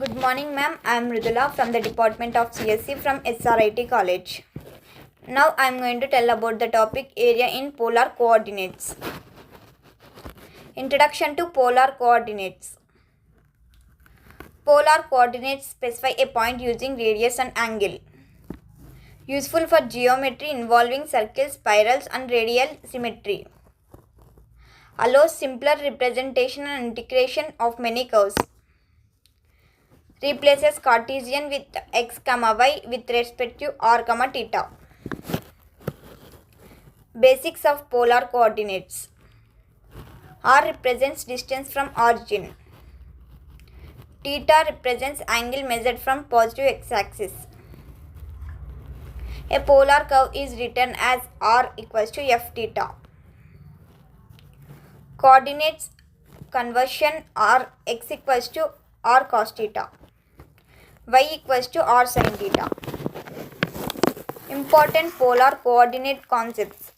Good morning, ma'am. I am Mridula from the Department of CSC from SRIT College. Now I am going to tell about the topic area in polar coordinates. Introduction to polar coordinates. Polar coordinates specify a point using radius and angle. Useful for geometry involving circles, spirals, and radial symmetry. Allows simpler representation and integration of many curves. Replaces Cartesian with x, y with respect to r, theta. Basics of polar coordinates. R represents distance from origin. Theta represents angle measured from positive x-axis. A polar curve is written as r equals to f theta. Coordinates conversion are x equals to r cos theta, y equals to r sin theta. Important polar coordinate concepts.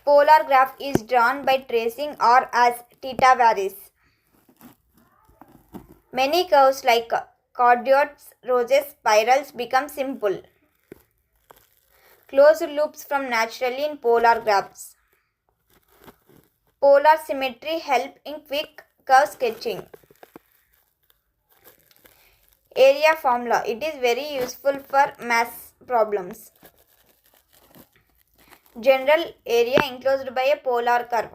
Polar graph is drawn by tracing r as theta varies. Many curves like chordoids, roses, spirals become simple. Closed loops form naturally in polar graphs. Polar symmetry help in quick curve sketching. Area formula. It is very useful for math problems. General area enclosed by a polar curve.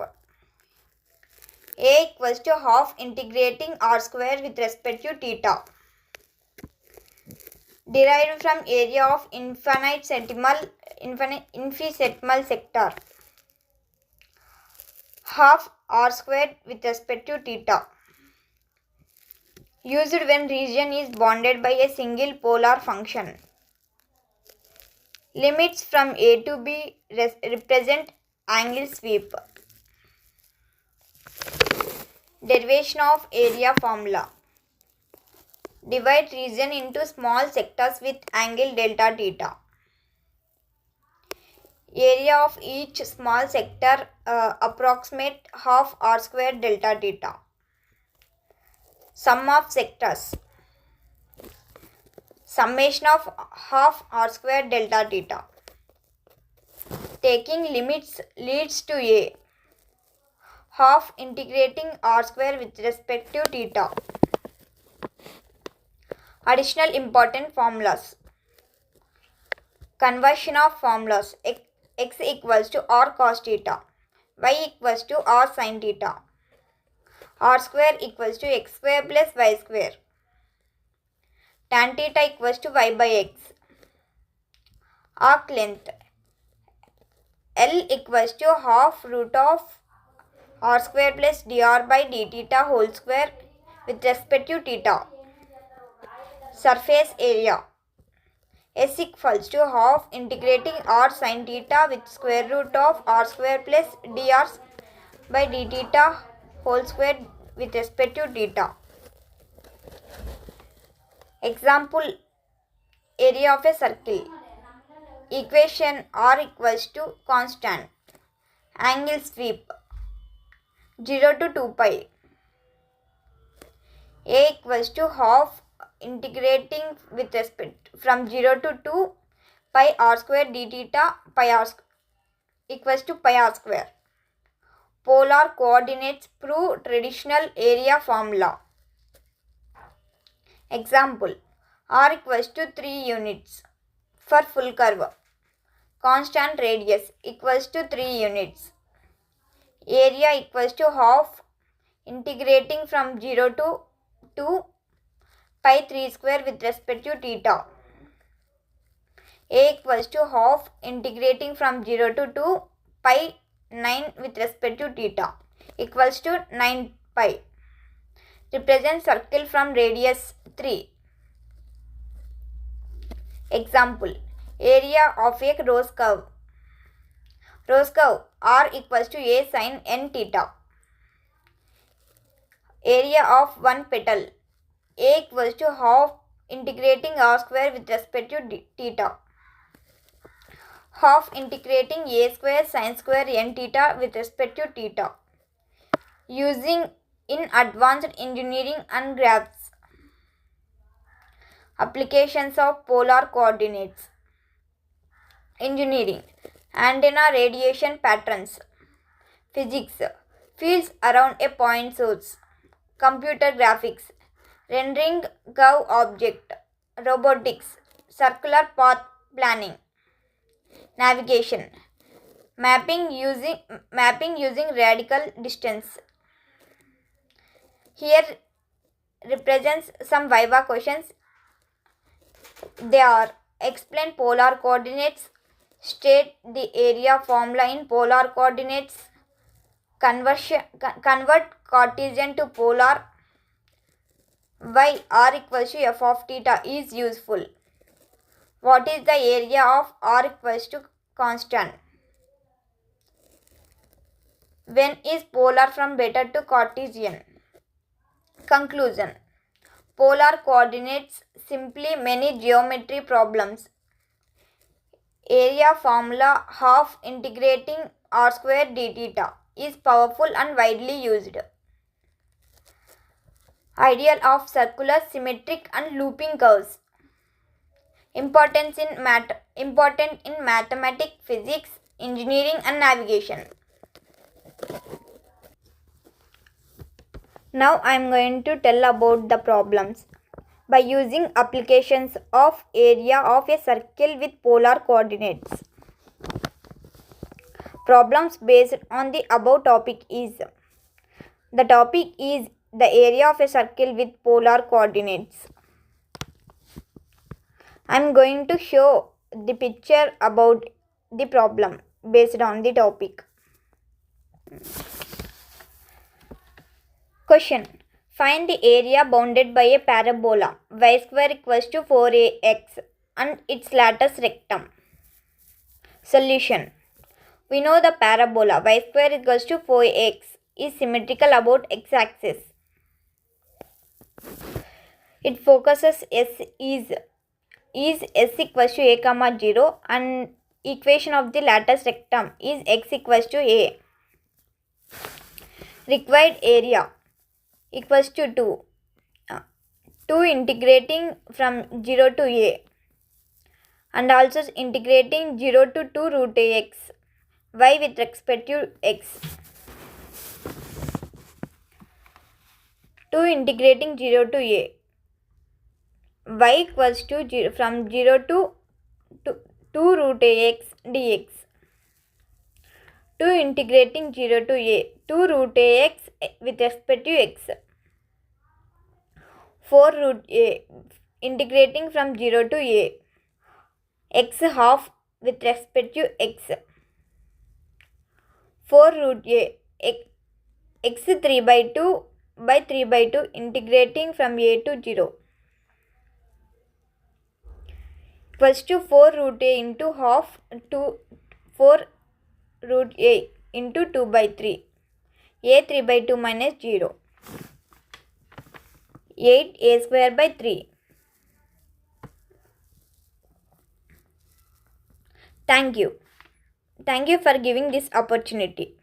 A equals to half integrating r square with respect to theta. Derived from area of infinitesimal sector. Half r squared with respect to theta. Used when region is bounded by a single polar function. Limits from A to B represent angle sweep. Derivation of area formula. Divide region into small sectors with angle delta theta. Area of each small sector approximate half r squared delta theta. Sum of sectors. Summation of half r squared delta theta. Taking limits leads to A. Half integrating r square with respect to theta. Additional important formulas. Conversion of formulas. X equals to r cos theta. Y equals to r sin theta. R square equals to x square plus y square. Tan theta equals to y by x. Arc length. L equals to half root of r square plus dr by d theta whole square with respect to theta. Surface area. S equals to half integrating r sin theta with square root of r square plus dr by d theta whole square with respect to theta. Example, area of a circle. Equation r equals to constant. Angle sweep 0 to 2 pi. A equals to half integrating with respect from 0 to 2 pi r square d theta pi r equals to pi r square. Polar coordinates prove traditional area formula. Example, r equals to 3 units for full curve. Constant radius equals to 3 units. Area equals to half integrating from 0 to 2 pi 3 square with respect to theta. A equals to half integrating from 0 to 2 pi 9 with respect to theta equals to 9 pi. Represent circle from radius 3. Example, area of a rose curve. Rose curve r equals to a sin n theta. Area of one petal. A equals to half integrating r square with respect to theta. Half integrating a square sin square n theta with respect to theta. Using in advanced engineering and graphs. Applications of polar coordinates. Engineering. Antenna radiation patterns. Physics. Fields around a point source. Computer graphics. Rendering curve object. Robotics. Circular path planning. Navigation. Mapping using radical distance. Here represents some Viva questions. They are: explain polar coordinates, state the area formula in polar coordinates, convert Cartesian to polar, why r equals to f of theta is useful, what is the area of r equals to constant, when is polar from beta to Cartesian. Conclusion. Polar coordinates simply many geometry problems. Area formula half integrating r square d theta is powerful and widely used. Ideal of circular, symmetric and looping curves. Important in mathematics, physics, engineering and navigation. Now I am going to tell about the problems. By using applications of area of a circle with polar coordinates. Problems based on the above topic is. The topic is the area of a circle with polar coordinates. I am going to show the picture about the problem based on the topic. Question. Find the area bounded by a parabola y square equals to 4ax and its latus rectum. Solution. We know the parabola y square equals to 4x is symmetrical about x-axis. Its focuses S is s equals to a comma 0 and equation of the latus rectum is x equals to a. Required area equals to 2. 2 integrating from 0 to a and also integrating 0 to 2 root ax y with respect to x. 2 integrating 0 to a y equals to 0, from 0 to 2 root ax dx. 2 integrating 0 to a 2 root ax with respect to x. 4 root a integrating from 0 to a x half with respect to x. 4 root a x 3 by 2 by 3 by 2 integrating from a to 0 equals to 4 root a into half to 4 root a into 2 by 3. A 3 by 2 minus 0. 8 a square by 3. Thank you. Thank you for giving this opportunity.